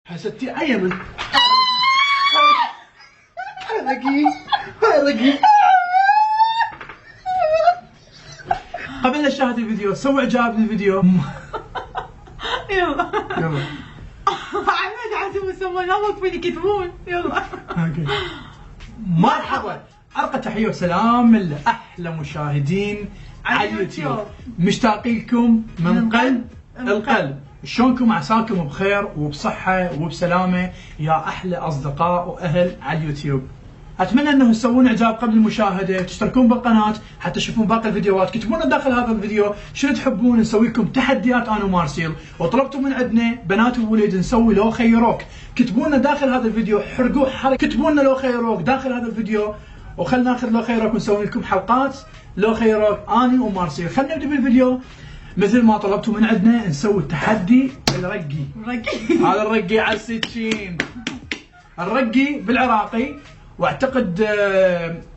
حسيتي عيمن حرقي قبل لا تشاهد الفيديو سوي اعجاب للفيديو. يلا يلا عماد عزم سوى نامك فيني يكتبون. يلا اوكي. مرحبا، أرقى تحية وسلام من أحلى مشاهدين على اليوتيوب، مشتاقين لكم من قلب القلب. شلونكم؟ عساكم بخير وبصحة وبسلامة يا أحلى أصدقاء وأهل على اليوتيوب. أتمنى أنه تسوون إعجاب قبل المشاهدة، تشتركون بالقناة حتى تشوفون باقي الفيديوهات، كتبوا لنا داخل هذا الفيديو شنو تحبون نسوي لكم تحديات أنا ومارسيل، وطلبتوا من عندنا بنات وولد نسوي لو خيروك، كتبوا لنا داخل هذا الفيديو، حرقوا حرق، كتبوا لنا لو خيروك داخل هذا الفيديو، وخلنا ناخذ لو خيروك ونسوي لكم حلقات لو خيروك أنا ومارسيل. خلينا نبدأ بالفيديو. مثل ما طلبتوا من عندنا نسوي التحدي الرقي. هذا الرقي على السكين، الرقي بالعراقي، واعتقد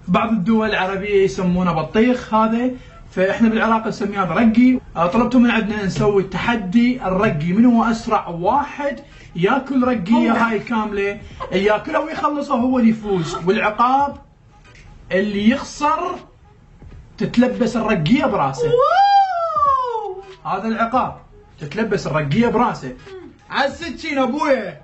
بعض الدول العربيه يسمونه بطيخ هذا، فاحنا بالعراق نسميه هذا رقي. طلبتوا من عندنا نسوي التحدي الرقي، من هو اسرع واحد ياكل رقيه هاي كامله، اللي ياكلها ويخلصها هو اللي يفوز، والعقاب اللي يخسر تتلبس الرقيه براسه. هذا العقاب، تتلبس الرقيه براسه. على السكين ابويا.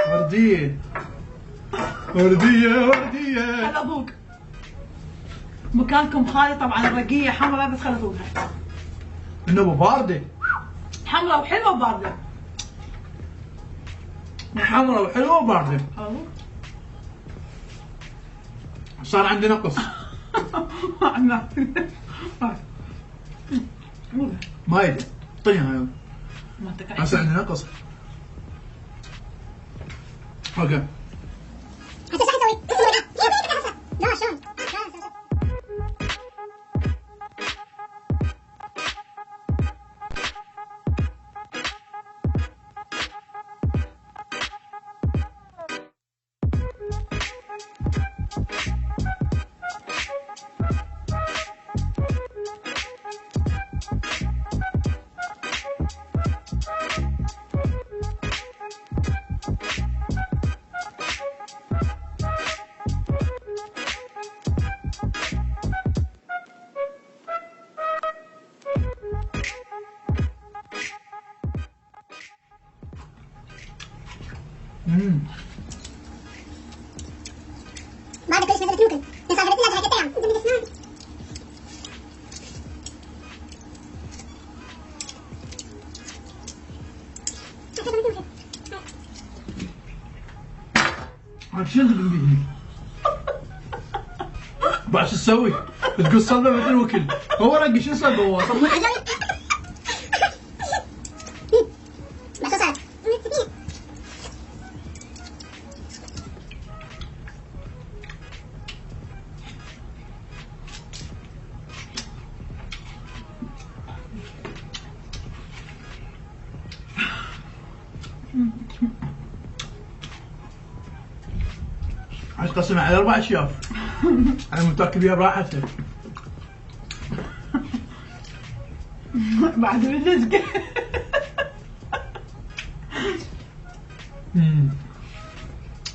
وردية وردية وردية. هلا ابوك مكانكم خالي. طبعا الرقية حمراء بس خلطوها. انه باردة، حمراء وحلوة وباردة. حمراء وحلوة وباردة. صار عندي نقص. ما يدري اعطيها يلا. هسه عندي نقص. اوكي. بعد كل شيء ممكن نسافر لنا حاجه تانية ممكن نسمع. عاد شو اللي بيه؟ بعد شو تسوي؟ تقص صلبه مثل الوكل. هو رقي شو صلبه هو؟ عاد قسمها على 4 اشياء. انا متاكد بيها براحتها. بعد باللزقة.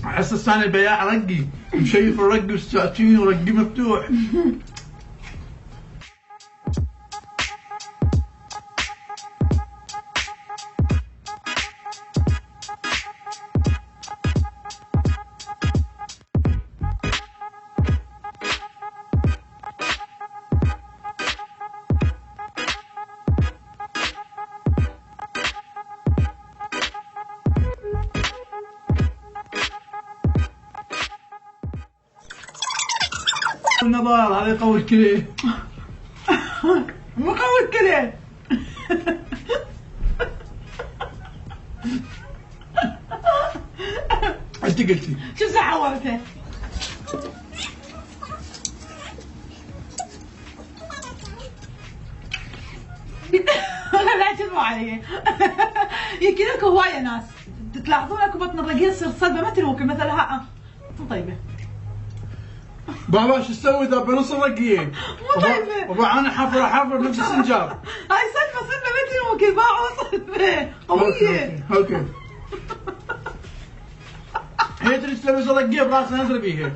احس الثاني البياع رقي، مشيف الرقي والساتين ورقي مفتوح. النظار هذا يقوي الكلى. مو قوي الكلى. انت قلتي شو سحورته؟ لا تدموا علي. يمكن لكم هوايه ناس تلاحظون اكو بطن الرقيق تصير صلبه مثل الوكل مثل ها. طيبه. بابا شو تسوي ذا بنص الرقيه؟ مو طيبه. بابا انا حفر نفس السنجاب. هاي صدمه مثل ممكن باعوا صدمه قويه. اوكي. هي تريد تسوي رقيه براسها نزل بيها.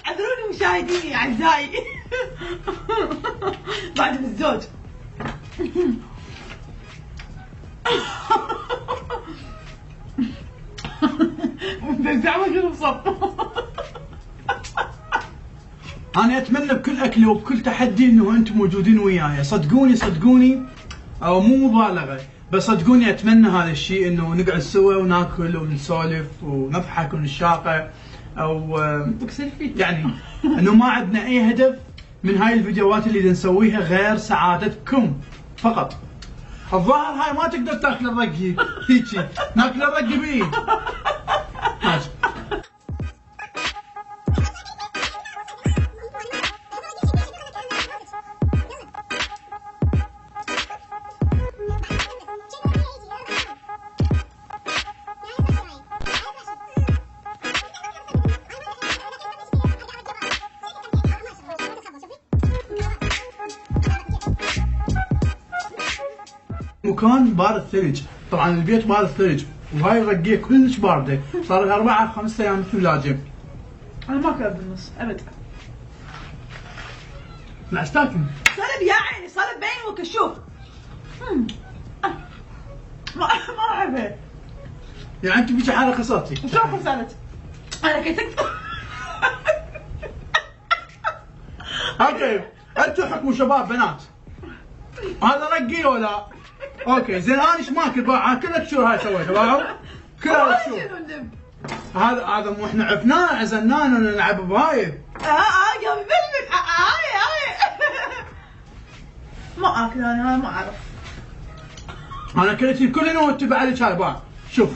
اعذروني مشاهديني اعزائي. بعد الزوج. بزعمه شنو بصف. انا اتمنى بكل اكله وبكل تحدي انه انتم موجودين وياي، صدقوني او مو مبالغه، بس صدقوني اتمنى هذا الشيء انه نقعد سوا وناكل ونسولف ونضحك ونشاقه او يعني انه ما عندنا اي هدف من هاي الفيديوهات اللي نسويها غير سعادتكم فقط. الظاهر هاي ما تقدر تاكل الرقي هيجي، ناكل الرقي بايد. ماشي. مكان بارد ثلج، طبعا البيت بارد ثلج، وهاي الرقيه كلش بارده، صار لها 4 5 ايام ثلاجه. انا ما اكل بالنص ابدا. لا استاكل. صلب يا عيني صلب بعيني وكشوف. ما احبها. يعني انت بيجي حاله قصتي. شلون خسرت؟ انا كتكت. اوكي انتم حكموا شباب بنات. هذا رقي ولا؟ اوكي زين انا ايش ماكل بقى؟ كلها شهور هاي سويتها باعوا؟ كلها شهور. هذا مو احنا عفناه عزلناه نلعب بهاي. يا ببلك هاي. ما اكل انا ما اعرف. انا كلتي كل نوع تبع لك هاي باع. شوف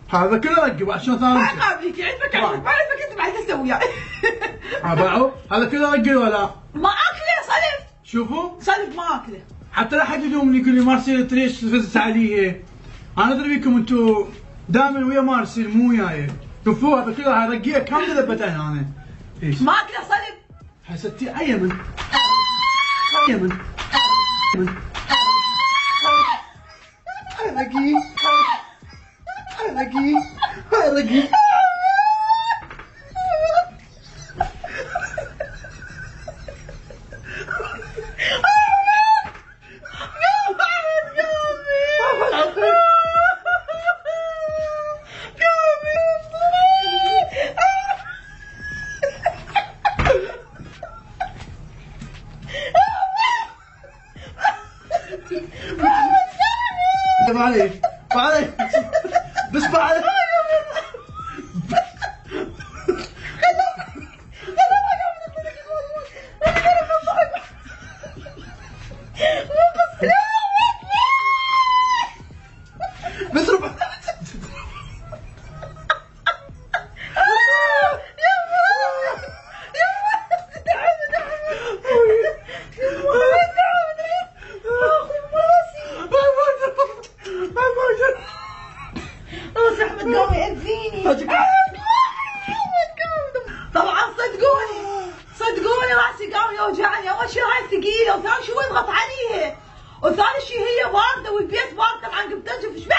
هذا كله رقي بعد شلون ثاني؟ ما قابلك عندك ما اعرف كنت بعد اسوي يعني. باعوا؟ هذا كله رقي ولا؟ ما اكله صلب. شوفوا صلب ما اكله. حتى لا حد يلومني يقول لي مارسيل تريش تفزت عليه. انا ادري بيكم انتم دائما ويا مارسيل مو وياي. شوفوا هذا كله هاي رقيه كامله ذبتها انا. ايش؟ ما اكله صلب. حسيتي ايمن. ايمن. رقي. رقي. علي بس بعد بس ربع طبعا صدقوني راسي قام يوجعني. اول شيء هاي ثقيله، وثاني شيء يضغط عليها، وثاني شيء هي بارده والبيت بارد طبعا قمت انشف ايش بك؟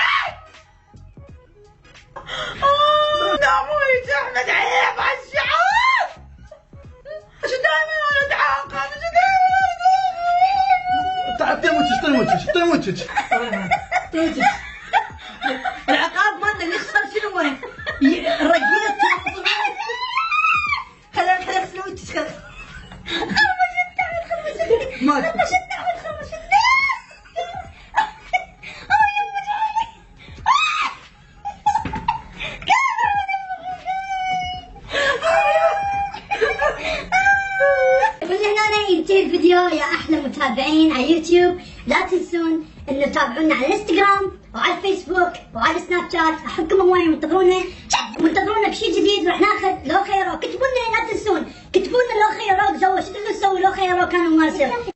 لا مو هيك احمد عيب على الشعور. شو دائما انا اتعاقب شو دائما تموتش العقاب مالنا اللي صار شنو هو؟ الرجيله خلينا سلوتش ما ينتهي الفيديو يا احلى متابعين على يوتيوب. لا تنسون انه تتابعونا على الانستغرام وعلى الفيسبوك وعلى السناب شات. احبكم هواي وانتظرونا بشيء جديد. راح ناخذ لو خيرو. كتبوا لنا لا تنسون كتبوا لنا لو خيرو سووا شو تبون تسوي لو خيرو كانوا مارسل.